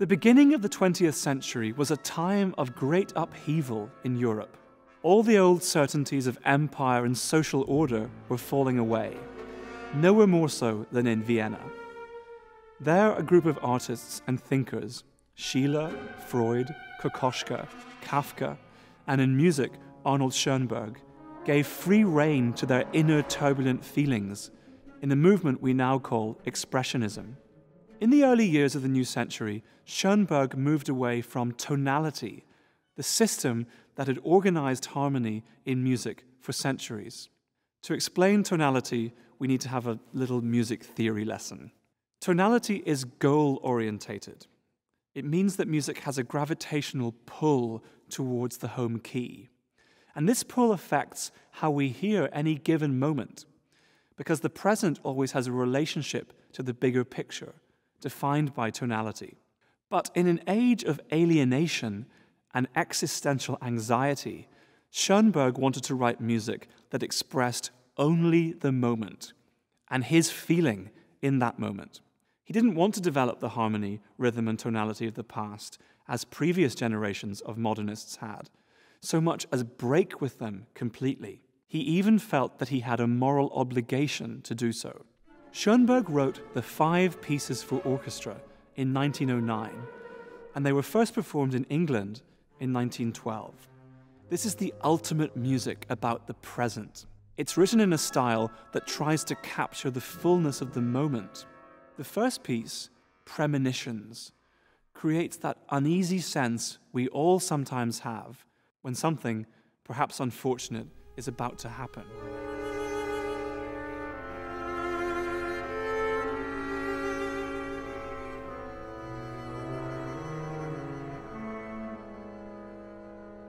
The beginning of the 20th century was a time of great upheaval in Europe. All the old certainties of empire and social order were falling away, nowhere more so than in Vienna. There, a group of artists and thinkers, Schiller, Freud, Kokoschka, Kafka, and in music, Arnold Schoenberg, gave free rein to their inner turbulent feelings in the movement we now call Expressionism. In the early years of the new century, Schoenberg moved away from tonality, the system that had organized harmony in music for centuries. To explain tonality, we need to have a little music theory lesson. Tonality is goal-orientated. It means that music has a gravitational pull towards the home key. And this pull affects how we hear any given moment, because the present always has a relationship to the bigger picture, defined by tonality. But in an age of alienation and existential anxiety, Schoenberg wanted to write music that expressed only the moment and his feeling in that moment. He didn't want to develop the harmony, rhythm, and tonality of the past, as previous generations of modernists had, so much as break with them completely. He even felt that he had a moral obligation to do so. Schoenberg wrote the 5 pieces for orchestra in 1909, and they were first performed in England in 1912. This is the ultimate music about the present. It's written in a style that tries to capture the fullness of the moment. The first piece, Premonitions, creates that uneasy sense we all sometimes have when something, perhaps unfortunate, is about to happen.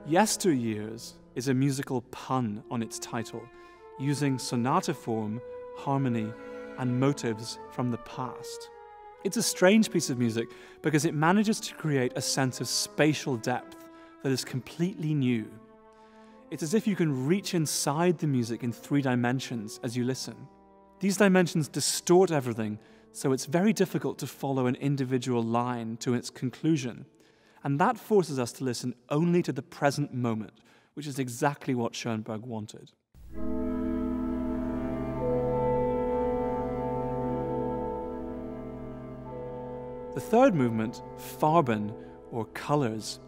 Yesteryears is a musical pun on its title, using sonata form, harmony, and motives from the past. It's a strange piece of music because it manages to create a sense of spatial depth that is completely new. It's as if you can reach inside the music in 3 dimensions as you listen. These dimensions distort everything, so it's very difficult to follow an individual line to its conclusion. And that forces us to listen only to the present moment, which is exactly what Schoenberg wanted. The third movement, Farben, or colors,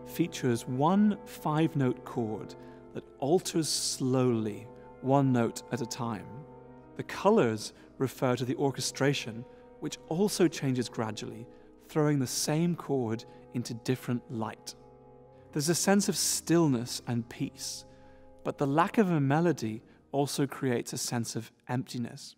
features one 5-note chord that alters slowly, 1 note at a time. The colors refer to the orchestration, which also changes gradually, throwing the same chord into different light. There's a sense of stillness and peace, but the lack of a melody also creates a sense of emptiness.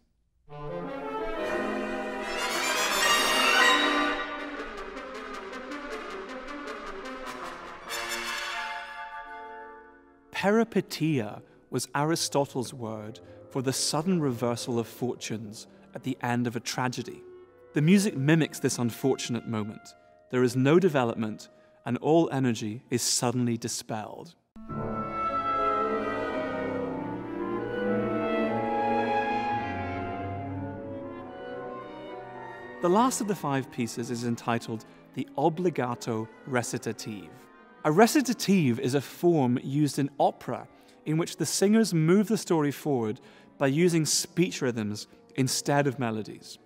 Peripeteia was Aristotle's word for the sudden reversal of fortunes at the end of a tragedy. The music mimics this unfortunate moment. There is no development, and all energy is suddenly dispelled. The last of the 5 pieces is entitled the Obbligato Recitative. A recitative is a form used in opera in which the singers move the story forward by using speech rhythms instead of melodies.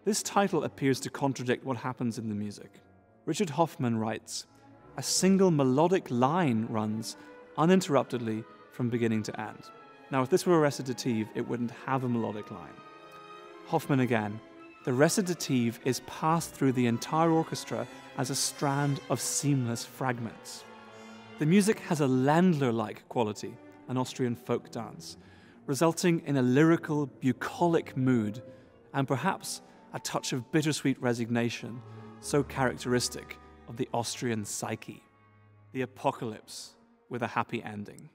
This title appears to contradict what happens in the music. Richard Hoffman writes, "A single melodic line runs uninterruptedly from beginning to end." Now, if this were a recitative, it wouldn't have a melodic line. Hoffman again, "The recitative is passed through the entire orchestra as a strand of seamless fragments." The music has a Ländler-like quality, an Austrian folk dance, resulting in a lyrical, bucolic mood, and perhaps a touch of bittersweet resignation, so characteristic of the Austrian psyche. The apocalypse with a happy ending.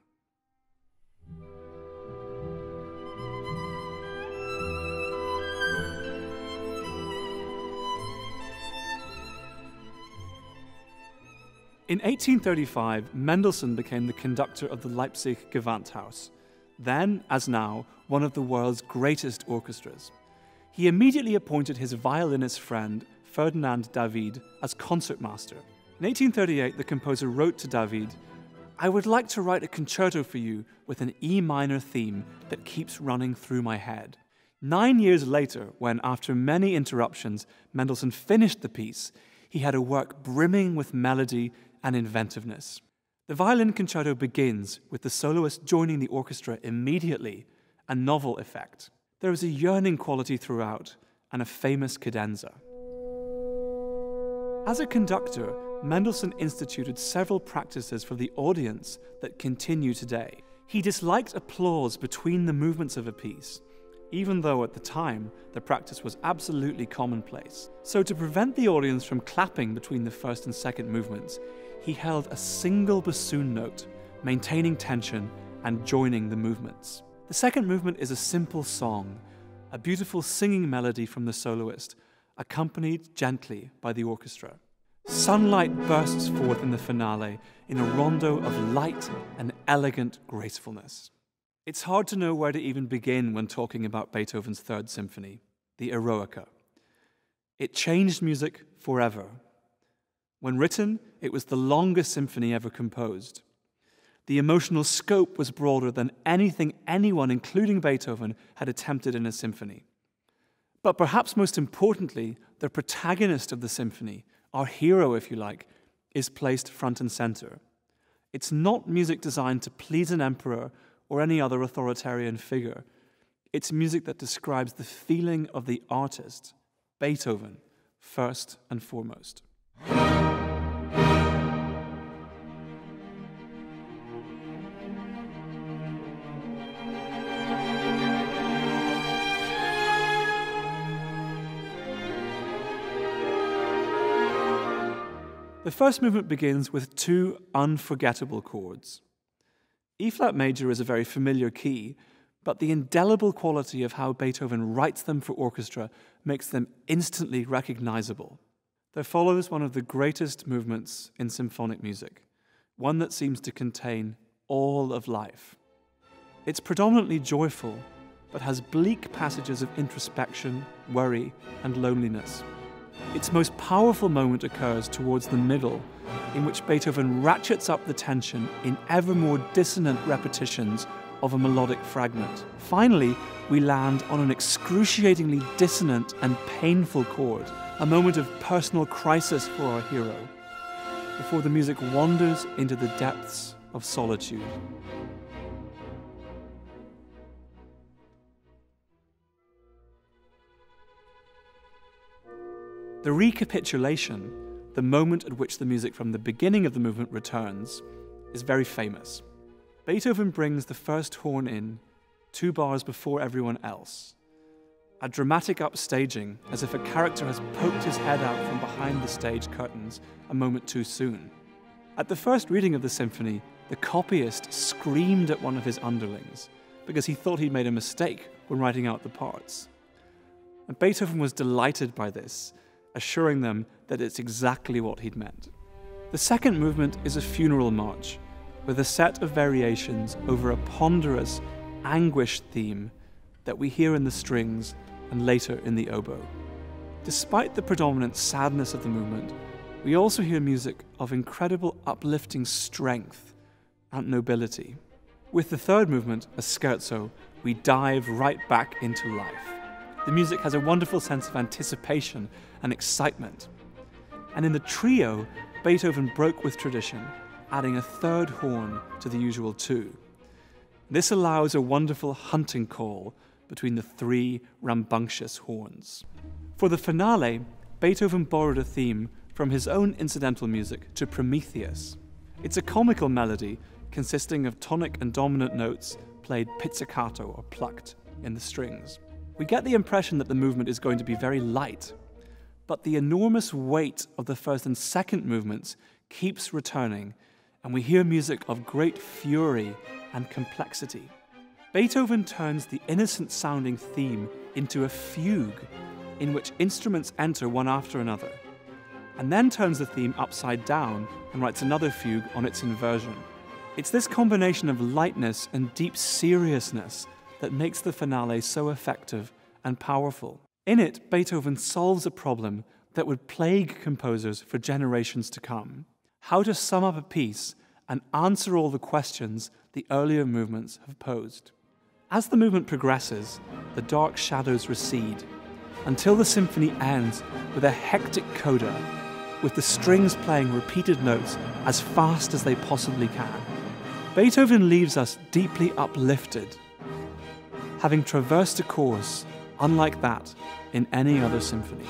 In 1835, Mendelssohn became the conductor of the Leipzig Gewandhaus, then, as now, one of the world's greatest orchestras. He immediately appointed his violinist friend, Ferdinand David as concertmaster. In 1838, the composer wrote to David, "I would like to write a concerto for you with an E minor theme that keeps running through my head." 9 years later, when, after many interruptions, Mendelssohn finished the piece, he had a work brimming with melody and inventiveness. The Violin Concerto begins with the soloist joining the orchestra immediately, a novel effect. There is a yearning quality throughout and a famous cadenza. As a conductor, Mendelssohn instituted several practices for the audience that continue today. He disliked applause between the movements of a piece, even though at the time the practice was absolutely commonplace. So to prevent the audience from clapping between the first and second movements, he held a single bassoon note, maintaining tension and joining the movements. The second movement is a simple song, a beautiful singing melody from the soloist, accompanied gently by the orchestra. Sunlight bursts forth in the finale in a rondo of light and elegant gracefulness. It's hard to know where to even begin when talking about Beethoven's Third Symphony, the Eroica. It changed music forever. When written, it was the longest symphony ever composed. The emotional scope was broader than anything anyone, including Beethoven, had attempted in a symphony. But perhaps most importantly, the protagonist of the symphony, our hero if you like, is placed front and center. It's not music designed to please an emperor or any other authoritarian figure. It's music that describes the feeling of the artist, Beethoven, first and foremost. The first movement begins with two unforgettable chords. E-flat major is a very familiar key, but the indelible quality of how Beethoven writes them for orchestra makes them instantly recognizable. There follows one of the greatest movements in symphonic music, one that seems to contain all of life. It's predominantly joyful, but has bleak passages of introspection, worry, and loneliness. Its most powerful moment occurs towards the middle, in which Beethoven ratchets up the tension in ever more dissonant repetitions of a melodic fragment. Finally, we land on an excruciatingly dissonant and painful chord, a moment of personal crisis for our hero, before the music wanders into the depths of solitude. The recapitulation, the moment at which the music from the beginning of the movement returns, is very famous. Beethoven brings the first horn in 2 bars before everyone else. A dramatic upstaging, as if a character has poked his head out from behind the stage curtains a moment too soon. At the first reading of the symphony, the copyist screamed at one of his underlings because he thought he'd made a mistake when writing out the parts. And Beethoven was delighted by this, assuring them that it's exactly what he'd meant. The second movement is a funeral march, with a set of variations over a ponderous, anguished theme that we hear in the strings and later in the oboe. Despite the predominant sadness of the movement, we also hear music of incredible uplifting strength and nobility. With the third movement, a scherzo, we dive right back into life. The music has a wonderful sense of anticipation and excitement. And in the trio, Beethoven broke with tradition, adding a third horn to the usual 2. This allows a wonderful hunting call between the 3 rambunctious horns. For the finale, Beethoven borrowed a theme from his own incidental music to Prometheus. It's a comical melody consisting of tonic and dominant notes played pizzicato or plucked in the strings. We get the impression that the movement is going to be very light, but the enormous weight of the first and second movements keeps returning, and we hear music of great fury and complexity. Beethoven turns the innocent-sounding theme into a fugue in which instruments enter one after another, and then turns the theme upside down and writes another fugue on its inversion. It's this combination of lightness and deep seriousness that makes the finale so effective and powerful. In it, Beethoven solves a problem that would plague composers for generations to come. How to sum up a piece and answer all the questions the earlier movements have posed. As the movement progresses, the dark shadows recede, until the symphony ends with a hectic coda, with the strings playing repeated notes as fast as they possibly can. Beethoven leaves us deeply uplifted, having traversed a course unlike that in any other symphony.